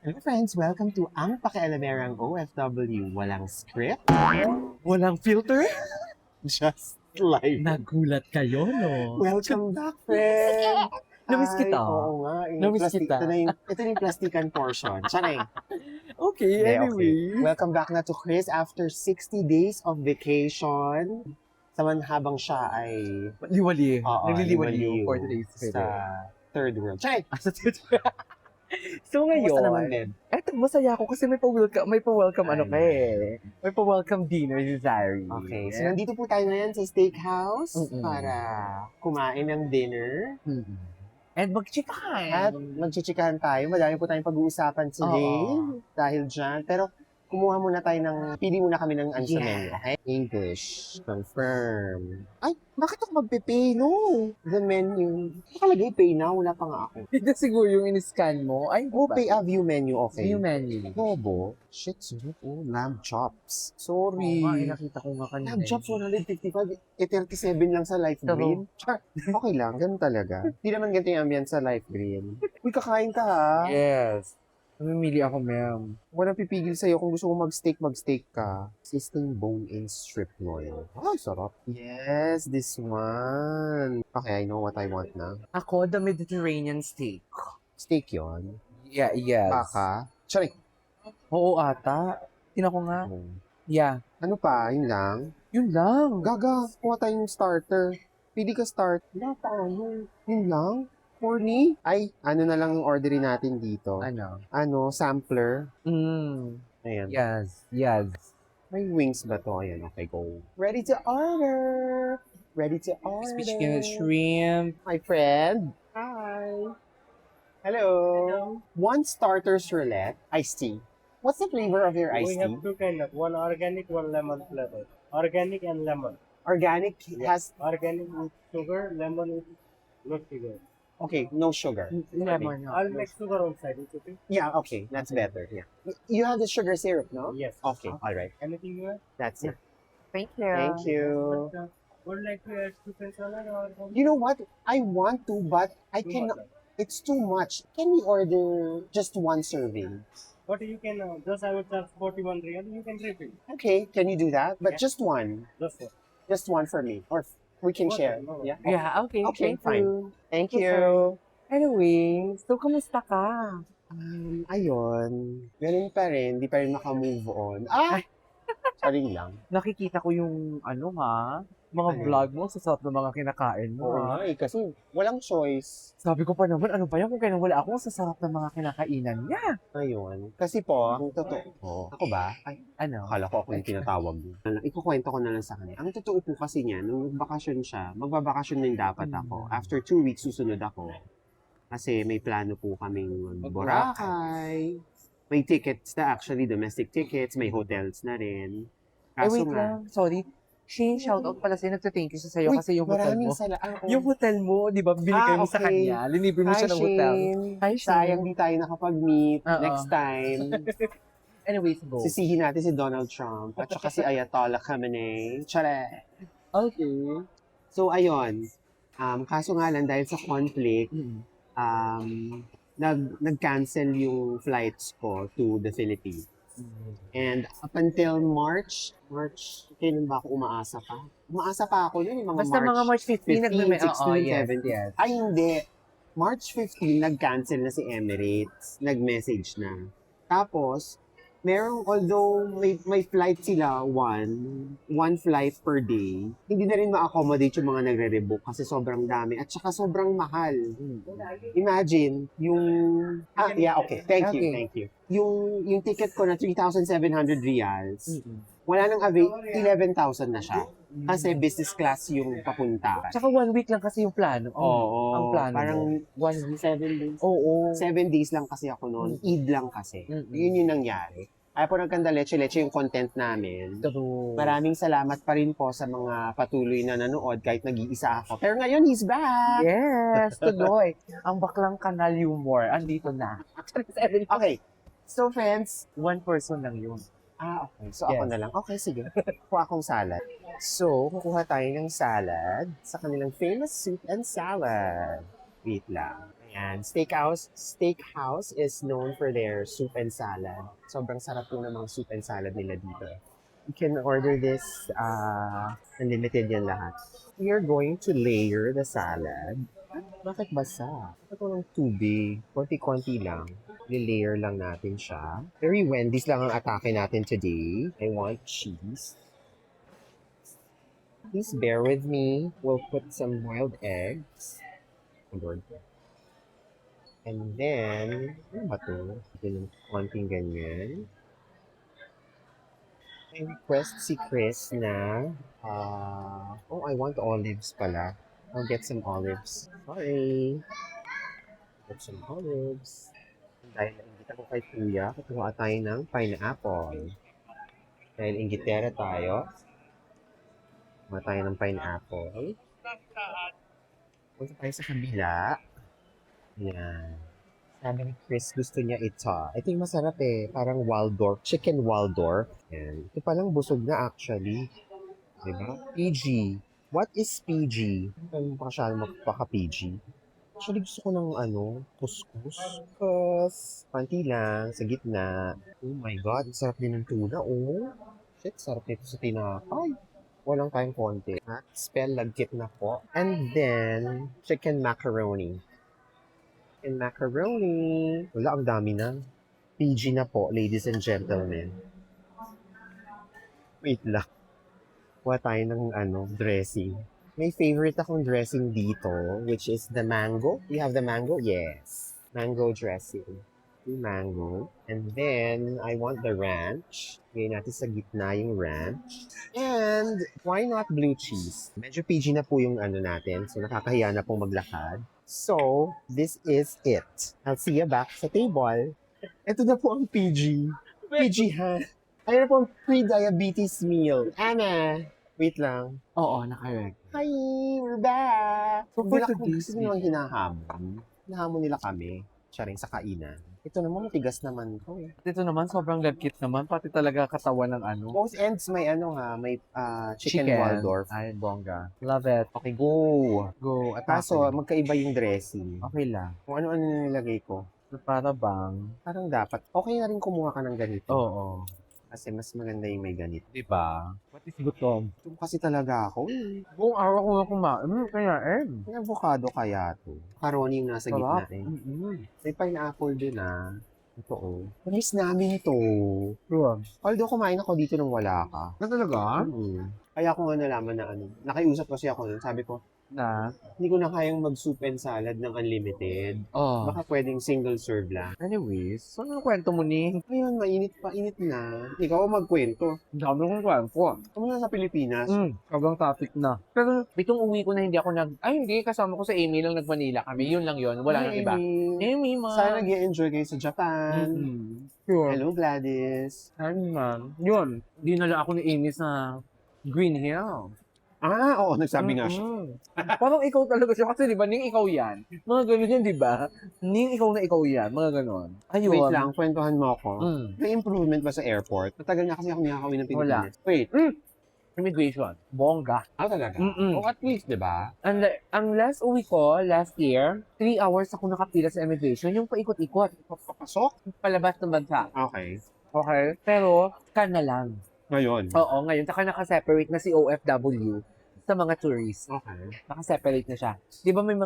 Hello friends, welcome to Ang Pakialamerang OFW. Walang script, Walang filter? just live. Nagulat kayo, no? Welcome back, friend! Namiss Ay, kita. Oo nga. Namiss kita. Ito na yung plastikan portion. Sanay. Okay, Okay. anyway. Welcome back na to Chris after 60 days of vacation. Habang siya ay Liwali. liwaliw Nagliliwaliw for today's sa video. third world. Sanay! Sa So Kamusta naman, ngayon, Beb? eto masaya ako kasi may pa-welcome ano Ay. ka eh. May pa-welcome dinner si Zari. Okay, so nandito po tayo ngayon sa steakhouse Mm-mm. para kumain ng dinner. Mm-mm. And mag-chikahan. At magchichikahan tayo. Madami po tayong pag-uusapan today Oo. dahil dyan. Pero kumuha muna tayo pili muna kami ng sa Yeah. menu. Okay? English. Confirm. Ay, bakit ako magpe-pay? No. The menu. Nakalagay pay now. Wala pa nga ako. Hindi siguro yung in-scan mo. Ay, Oh, pay a view menu. Okay. View menu. Bobo. Shit, sarap. Oh, lamb chops. Oo Sorry. nga, nakita ko nga kanina. Lamb chops, 155. 37 lang sa life Taro. green. Char, okay lang. Ganun talaga. Hindi naman ganito yung ambience sa life green. Uy, kakain ka ha. Yes. Namimili ako, ma'am. Walang pipigil sa'yo kung gusto mo mag-steak ka. Existing bone-in strip loin. Ay, sarap. Yes, this one. Okay, I know what I want na. Ako, the Mediterranean steak. Steak yon. Yeah, yes. Baka. Charik. Oo ata. Tingnan ko nga. Yeah. Ano pa? Yun lang. Yun lang. Gaga, kuha tayong starter. Pili ka start. Wala pa, ano. Yun lang. Corny. Ay, ano na lang yung orderin natin dito. Ano? Ano, sampler. Ayan. Yes. Yes. May wings ba to? Ayan, okay, go. Ready to order. Ready to order. Speech chicken shrimp. My friend. Hi. Hello. One starter's roulette, iced tea. What's the flavor of your iced We tea? have two kind of one organic, one lemon flavor. Organic and lemon. Organic has, Organic with sugar, lemon with no sugar. okay, no sugar. Lemon. I'll make sugar on side. It's okay. Yeah, okay, that's better. Yeah. You have the sugar syrup, no? Yes. Okay, all right. Anything you want? That's it. Thank you. Thank you. But, would like to add chicken salad or You know what? I want to, but I Too cannot. much. It's too much. Can we order just one serving? But you can just I will charge 41 real. You can refill. Okay, can you do that? But Yeah. just one. Just one. Just one for me. Or we can Okay, share. no Yeah? Yeah, okay. Okay, Thank fine. you. Thank So you. Anyway, so kamusta ka? Ayun. Ganun pa rin. Di pa rin makamove on. Ah! Sorry lang. Nakikita ko yung mga Ano? vlog mo sa sarap ng mga kinakain mo. Oo nga eh. Kasi walang choice. Sabi ko pa naman, ano ba yan kung kailan wala ako sa sarap ng mga kinakainan niya? Ayun. Kasi po, ang totoo. Ako ba? Ay, Ano? akala ko ako yung tinatawag mo. Ikukwento ko na lang sa kanya. Ang totoo po kasi niya, nung magbakasyon siya, magbabakasyon din dapat ako. After 2 weeks, susunod ako. Kasi may plano po kaming Boracay. May tickets na actually, domestic tickets. May hotels na rin. Ay, Kaso wait nga, lang. Sorry. Shane, shoutout pala sa'yo. Nagta-thank you sa'yo Uy, kasi yung hotel maraming mo. salamat. Yung hotel mo, di ba, binigay mo sa okay. kanya. Linibre mo Hi, siya ng hotel. Shane. Hi, Shane. Sayang di tayo nakapag-meet. Oo. Next time, Anyways, go. sisihin natin si Donald Trump at saka si Ayatollah Khamenei. Tsare! Okay. So, ayun. Kaso nga lang, dahil sa conflict, nag-cancel yung flights ko to the Philippines. And up until March, kailan ba ako umaasa pa? Umaasa pa ako yun, yung mga Basta mga March 15, 15, 16, Oo, yes, 17. yes. Ay, hindi. March 15, nag-cancel na si Emirates. Nag-message na. Tapos, although may flight sila, one flight per day, hindi na rin ma-accommodate yung mga nagre-rebook kasi sobrang dami at saka sobrang mahal. Imagine, okay. Thank you. Yung ticket ko na 3,700 reals, wala nang 11,000 na siya. Kasi business class yung papunta. Tsaka 1 week lang kasi yung plano. Oo. Ang plano Parang mo. 7 days. Oo. 7 days lang kasi ako noon. Eid lang kasi. Mm-mm. Yun yung nangyari. Kaya po nagkanda leche-leche yung content namin. True. Maraming salamat pa rin po sa mga patuloy na nanood kahit nag-iisa ako. Pero ngayon, he's back! Yes, tuloy. Ang baklang kanal humor, andito na. Okay. So, friends, One person lang yun. okay. So, ako Yes. na lang. Okay, sige. Kuha akong salad. So, kukuha tayo ng salad sa kanilang famous soup and salad. Wait lang. Yan. Steakhouse is known for their soup and salad. Sobrang sarap po ng mga soup and salad nila dito. You can order this, unlimited yan lahat. We are going to layer the salad. Bakit basa? Ito ng tubig. Konti-konti lang. Layer lang natin siya. Very Wendy's lang ang atake natin today. I want cheese. Please bear with me. We'll put some boiled eggs. Oh, Lord. And then, ano ba ito? Ito ng konting ganyan. I request si Chris na, I want olives pala. I'll get some olives. Sorry. Get some olives. Dahil nainggit ako kay Kuya, kukuha tayo ng pineapple. Dahil inggitera tayo, kuha tayo ng pineapple. Punta tayo sa kabila. Yan. Sabi ni Chris, gusto niya ito. I think masarap eh. Parang Waldorf. Chicken Waldorf. Yan. Ito palang busog na actually. Diba? PG. What is PG? Ano pa siya magpaka-PG? Actually, gusto ko ng couscous. Couscous. Panti lang, sa gitna. Oh my God, sarap din ng tuna. Oh, shit, sarap nito sa tinapay. Walang tayong konti. Spell lagkit na po. And then, chicken macaroni. Chicken macaroni. Wala, ang dami na. PG na po, ladies and gentlemen. Wait lang. Kuha tayo ng dressing. May favorite akong dressing dito, which is the mango. You have the mango? Yes. Mango dressing. Yung mango. And then, I want the ranch. Ngayon natin sa gitna yung ranch. And, why not blue cheese? Medyo PG na po yung natin. So, nakakahiya na pong maglakad. So, this is it. I'll see you back sa table. Ito na po ang PG. PG ha. Ayun na po ang pre-diabetes meal. Anna, wait lang. Oo, nakarek. Hi, we're back. So, For for today's today's nilang hinahamon. Hinahamon nila kami. Siya rin sa kainan. Ito naman, matigas naman to eh. Dito naman, sobrang lagkit naman. Pati talaga katawan ng Both ends may may chicken Waldorf. Ay, bongga. Love it. Okay, go. Go. At Kaso, magkaiba yung dressing. okay lang. Kung ano-ano nilagay ko. Para bang? Parang dapat. Okay na rin kumuha ka ng ganito. Oo. Kasi mas maganda yung may ganito. Diba? What is gutom? Ito kasi talaga ako eh. Buong araw ko na kumain. Kaya May avocado kaya to. Macaroni yung nasa gitna Sarap. eh. Mm-hmm. May pineapple din ah. Ito oh. Miss namin ito. Sure. Although kumain ako dito nung wala ka. Na talaga? Kaya ko nga nalaman na nakiusap kasi ako nun. Sabi ko, Na? hindi ko na kayang mag-soup and salad ng unlimited. Oh. Baka pwedeng single serve lang. Anyways, so anong kwento mo ni? Ngayon, mainit na. Ikaw ang magkwento. Ang dami kong kwento. Kung na sa Pilipinas, Sobrang topic na. Pero itong uwi ko na hindi ako hindi, kasama ko sa Amy lang nag-Manila kami. Yun lang yun. Wala nang iba. Amy, ma. Sana nag-enjoy kayo sa Japan. Sure. Hello, Gladys. Ano man. Yun. Dinala ako ni Amy sa Green Hill. Oo, nagsabi nga siya. Parang ikaw talaga siya. Kasi di ba, Ning ikaw yan. Mga ganun yan, di ba? Ning ikaw na ikaw yan. Mga ganun. Ayun. Wait lang, kwentuhan mo ako. Mm. May improvement ba sa airport? Matagal na kasi ako nakakawin ng Pilipinas. Wait. Immigration. Bongga. Talaga? Mm-mm. At least, di ba? Ang last uwi ko, last year, 3 hours ako nakapila sa immigration. Yung paikot-ikot. Papasok? Palabas ng bansa. Okay. Okay? Pero, scan na lang. Ngayon? Oo, ngayon. Saka naka-separate na si OFW sa mga tourists. Okay. Naka-separate na siya. Di ba may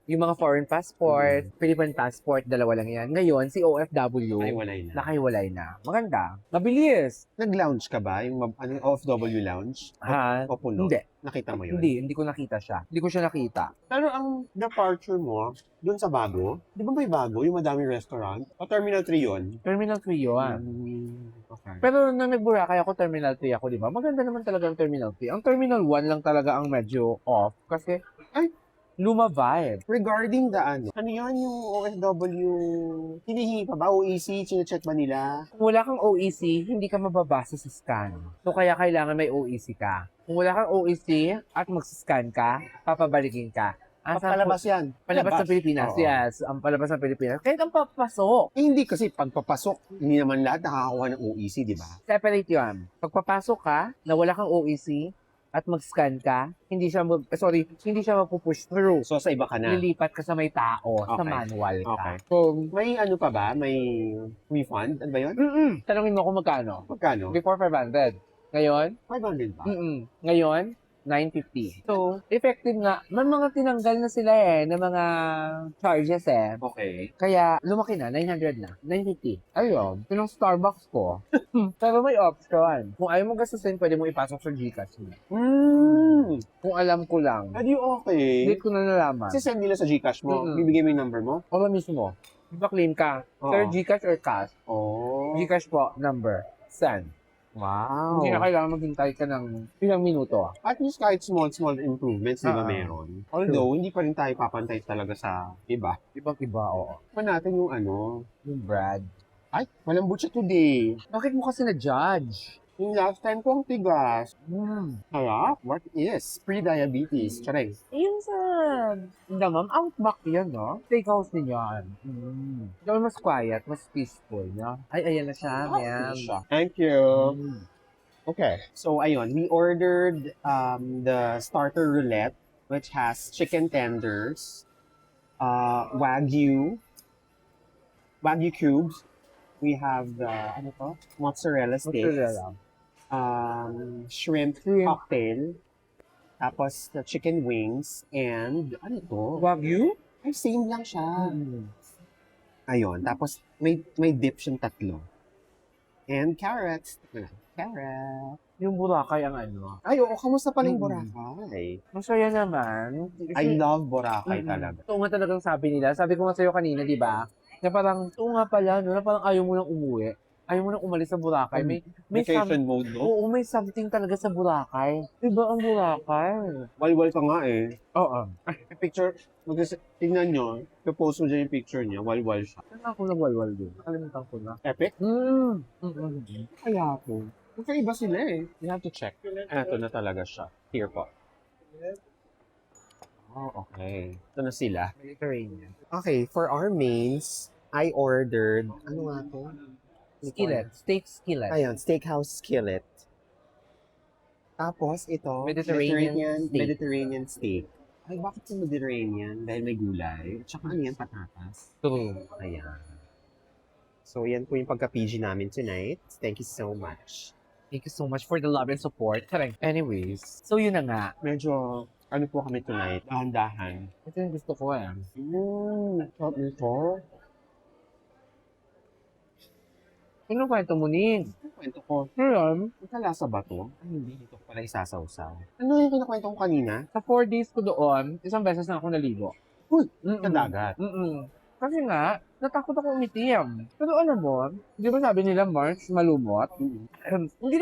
yung mga foreign passport, Philippine passport, dalawa lang yan. Ngayon, si OFW, Ay, walay na. nakahiwalay na. Maganda. Mabilis. Nag-lounge ka ba? Yung OFW lounge? Ha? O puno? Hindi. Nakita mo yun? Hindi ko nakita siya. Hindi ko siya nakita. Pero ang departure mo, dun sa Bago, di ba may Bago, yung madaming restaurant? O Terminal 3 yun? Terminal 3 yun. Okay. Pero nung nag-Boracay ako, Terminal 3 ako, di ba? Maganda naman talaga ang Terminal 3. Ang Terminal 1 lang talaga ang medyo off. Kasi, luma vibe. Regarding the ano yan yung OFW, hinihingi pa ba? OEC, chinecheck ba nila? Kung wala kang OEC, hindi ka mababasa sa scan. So, kaya kailangan may OEC ka. Kung wala kang OEC at mag-scan ka, papabalikin ka. Papalabas yan. Palabas ng Pilipinas, Oo. yes. Ang palabas ng Pilipinas. Kahit ang papasok. Hindi kasi pagpapasok, hindi naman lahat nakakakuha ng OEC, di ba? Separate yun. Pagpapasok ka, na wala kang OEC, at mag-scan ka, hindi siya hindi siya mapupush through. So, sa iba ka na. Lilipat ka sa may tao, sa Okay. manual ka. Okay. So, May ano pa ba? May refund? Ano ba yun? tanongin mo kung magkano. Magkano? Before 500. Ngayon, 500 ba? Ngayon, 950. So, effective nga. May mga tinanggal na sila na mga charges Okay. Kaya, lumaki na, 900 na. 950. Ayun, yun ang Starbucks ko. Pero may option. Kung ayaw mo gastusin, pwede mo ipasok sa Gcash mo. Kung alam ko lang. Adi okay. Hindi ko na nalaman. Kasi send nila sa Gcash mo. Mm-mm. Bibigay mo yung number mo? O mismo. Ipa-claim ka. Oo. Sir, Gcash or cash? Oh. Gcash po, number. Send. Wow. Hindi na kailangan maghintay ka ng ilang minuto. At least kahit small improvements, di ba Ah. meron? Although, hindi pa rin tayo papantay talaga sa iba. Ibang-iba, oo. Pa natin yung ano, Yung Brad. ay, malambot siya today. Bakit mo kasi na-judge? Yung last time ko ang tigas. Kaya, what is pre-diabetes? Charing. Yung sa damam, outback yan, no? Steakhouse din yan. Gawin mas quiet, mas peaceful, no? Ay, ayan na siya, ma'am. Thank you. Mm. Okay. So, ayun, we ordered the starter roulette, which has chicken tenders, Wagyu cubes. We have the, ano to? Mozzarella sticks. Mozzarella. Shrimp cocktail. Tapos, the chicken wings. And, ano to? Wagyu? Ay, same lang siya. Ayun. Tapos, may dip siyang tatlo. And carrots. Carrot. Yung Boracay ang ano. Ay, oo. Kamusta pala yung Mm. Boracay? Masaya naman. I love Boracay Mm-mm. talaga. Ito nga talagang sabi nila. Sabi ko nga sa'yo kanina, di ba? Na parang, ito nga pala, no? Na parang ayaw mo nang umuwi. Ayaw mo nang umalis sa Boracay. May Vacation mode, no? Oo, may something talaga sa Boracay. Diba ang Boracay? Walwal ka nga eh. Oo. Yung picture, tingnan nyo, i-post mo dyan yung picture niya, walwal siya. Saan ako nagwalwal din? Nakalimutan ko na. Epic? Mm-hmm. Kaya po. Magkaiba sila eh. You have to check. Eto na talaga siya. Here po. Oh, okay. Ito na sila. Mediterranean. Okay, for our mains, I ordered, ano nga to? Skillet. Steak skillet. Ayun, steakhouse skillet. Tapos ito, Mediterranean steak. Mediterranean steak. Ay, bakit sa Mediterranean? Dahil may gulay. Tsaka ano yan, patatas. True. Ayan. So, yan po yung pagka-PG namin tonight. Thank you so much. Thank you so much for the love and support. Anyways, so yun na nga. Medyo, ano po kami tonight? Dahan-dahan. Ito yung gusto ko Sarap nito. Ano kwento mo, Ning? Ano kwento ko? Ngayon, Magkalasa ba to? Ay, hindi. Ito pala isasawsaw. Ano yung kinakwento ko kanina? sa 4 days ko doon, isang beses na ako naligo. Uy, Mm-mm. sa dagat. Kasi nga, natakot ako umitim. Pero alam mo, di ba sabi nila March, malumot? Hindi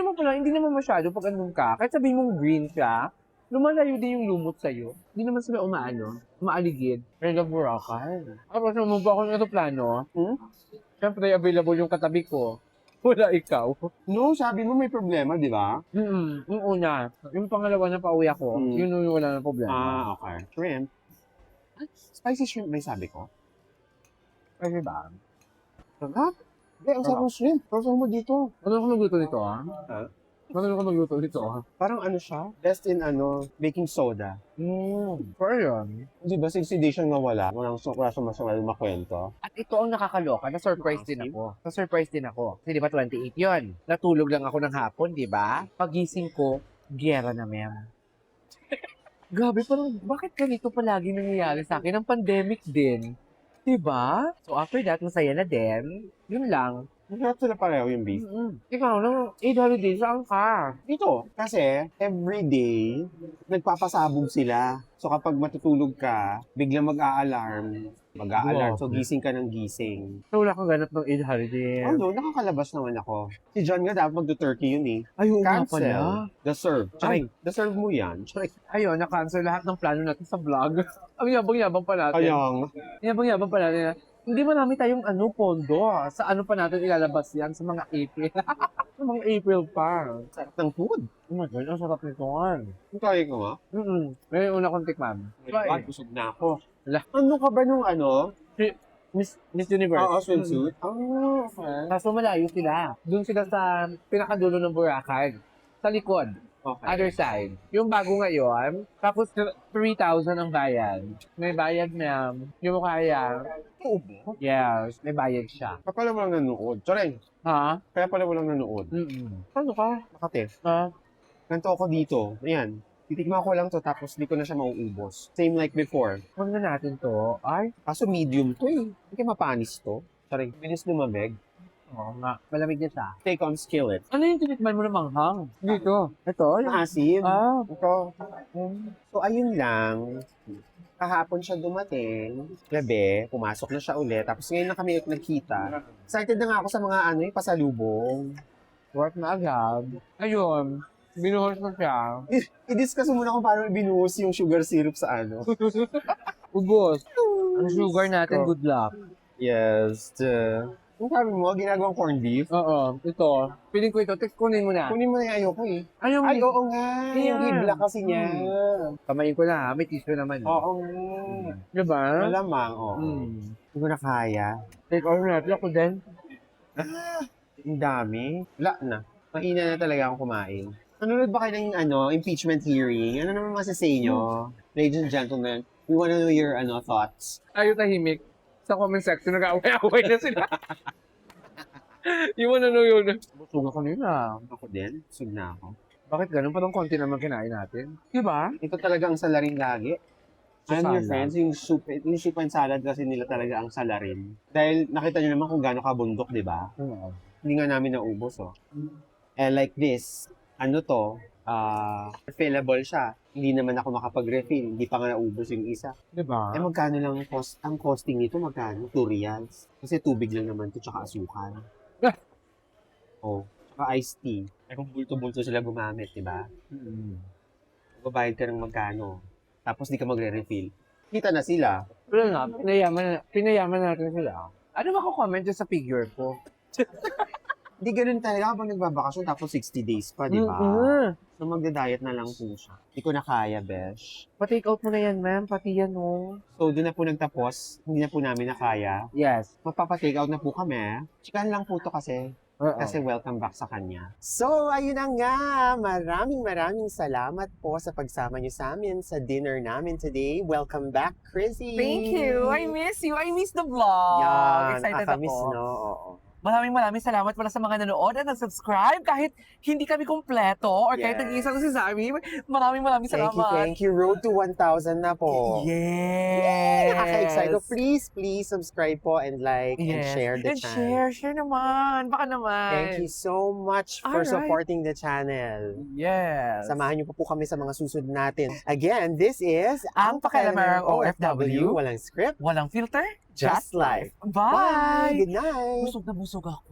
naman masyado pag andun ka. Kahit sabihin mong green siya, lumalayo din yung lumot sa'yo. Hindi naman sila umaaligid. Pero Boracay. Tapos naman ba ako ng aeroplano? Siyempre, available yung katabi ko. Wala ikaw. No, sabi mo may problema, di ba? Yung una. Yung pangalawa na pauwi ako, yun yung wala na problema. Okay. Shrimp. Spicy shrimp ba yung sabi ko? Kasi ba? Sarap. Hindi, ang sarap ng shrimp. Torso mo dito. Ano ko nagluto nito, ha? Ha? Ano ko nagluto nito, ha? Parang ano siya? Best in baking soda. Pero yun. Di ba, oxidation nga wala. Walang masama makwento. At ito ang nakakaloka, na-surprise din ako. Na-surprise din ako. Kasi di ba 28 yun? Natulog lang ako ng hapon, di ba? Pagising ko, giyera na, ma'am. Gabi, parang bakit ganito palagi nangyayari sa akin? Ang pandemic din. Di ba? So after that, masaya na din. Yun lang. Masarap sila pareho yung beef. Ikaw, nung 8 holidays, saan ka? Dito, kasi every day, nagpapasabog sila. So kapag matutulog ka, biglang mag-a-alarm. So gising ka ng gising. So wala kang ganap ng 8 holidays. Although, nakakalabas naman ako. Si John nga dapat mag-turkey yun eh. Ay, oo nga Cancel. pala. Deserve. Ay. Deserve mo yan. Ayun, na-cancel lahat ng plano natin sa vlog. Ang yabang-yabang pa natin. Kayang, Yabang-yabang pa natin. Hindi marami tayong pondo. Sa ano pa natin ilalabas yan? Sa mga April. Sa mga April pa. sarap ng food. Oh my God, ang sarap nito. Kaya ko nga. May una kong tikman. God, busog na ako. Wala. Ano ka ba nung ano? Miss Universe. Oo, swimsuit. Okay. Kaso malayo sila. Doon sila sa pinakadulo ng Boracay. Sa likod. Okay. Other side. Yung bago ngayon, tapos 3,000 ang bayad. May bayad, ma'am. Yung mo kaya. Ubo? Yes, may bayad siya. Kaya pala walang nanood. Tsareng, Ha? kaya pala walang nanood. Ano ka? Makati. Ha? Ganito ako dito. Ayan. Titigman ko lang to tapos di ko na siya mauubos. Same like before. Huwag na natin to. Ay, Kaso medium to eh. Hindi kaya mapanis to. Sorry, bilis lumamig. oo nga. Malamig na siya. Take on skillet. Ano yung tinikman mo na manghang? Dito. Ito? Maasim. Ah. Ito. So, ayun lang. Kahapon siya dumating. Gabi, pumasok na siya ulit. Tapos ngayon na kami nagkita. Excited na nga ako sa mga pasalubong. Work na agad. Ayun. Binuhos ko siya. I-discuss mo muna kung paano binuhos yung sugar syrup sa Ubos. Ang sugar natin, good luck. Yes. Ang sabi mo, ginagawang corned beef. Oo. Ito. Piling ko ito. Kunin mo na. Kunin mo na yung ayoko eh. Ayaw mo. Ay, oo nga. Yung Ayan. hibla kasi niya. Kamayin ko na ha. May tissue naman. Oo nga. Diba? Malamang, oo. Hindi ko na kaya. Take all natin. Ako din. Ang dami. Wala na. Mahina na talaga akong kumain. Nanonood ba kayo ng impeachment hearing? Ano naman masasay nyo? Ladies and gentlemen, we wanna know your thoughts. Ayaw tahimik. Sa comment section, nag-away-away na sila. Yung ano yun. Busog ako nila. Ako din, busog na ako. Bakit ganun? Parang konti naman kinain natin. Diba? Ito talaga ang salarin lagi. Sa And your salad. friends, yung soup and salad kasi nila talaga ang salarin. Dahil nakita nyo naman kung gaano kabundok, di ba? Oo. Hindi nga namin naubos, oh. And like this, refillable siya. Hindi naman ako makapag-refill. Hindi pa nga naubos yung isa. Diba? Magkano lang ang costing nito? Magkano? 2 reals. Kasi tubig lang naman to tsaka asukal. Ah. Oh, tsaka iced tea. Ay kung bulto-bulto sila gumamit, di ba? Babayad ka ng magkano. Tapos di ka magre-refill. Kita na sila. Pero nga, pinayaman natin sila. Ano mako-comment dyan sa figure ko? Hindi ganun talaga kapag nagbabakasyon tapos 60 days pa, di ba? So magda-diet na lang po siya. Hindi ko na kaya, besh. Pa-take out mo na yan, ma'am. Pati yan, oh. So doon na po nagtapos. Hindi na po namin na kaya. Yes. Magpapa-take out na po kami. Chikan lang po to kasi. Oo. Kasi welcome back sa kanya. So, ayun na nga. Maraming salamat po sa pagsama niyo sa amin sa dinner namin today. Welcome back, Chrissy. Thank you. I miss you. I miss the vlog. Yan, Excited nakakamiss, ako. no? Oo. Maraming salamat pala sa mga nanood at nag-subscribe kahit hindi kami kumpleto or kahit Yes. nag-iisa si Sammy. Maraming salamat. Thank you. Road to 1,000 na po. Yes. Nakaka-excite. Please subscribe po and like and share the And channel. share naman. Baka naman. Thank you so much for Alright. supporting the channel. Yes. Samahan niyo po kami sa mga susunod natin. Again, this is Ang Pakialamarang OFW. Walang script, Walang filter. just life. Bye. Good night. Busog na busog ako.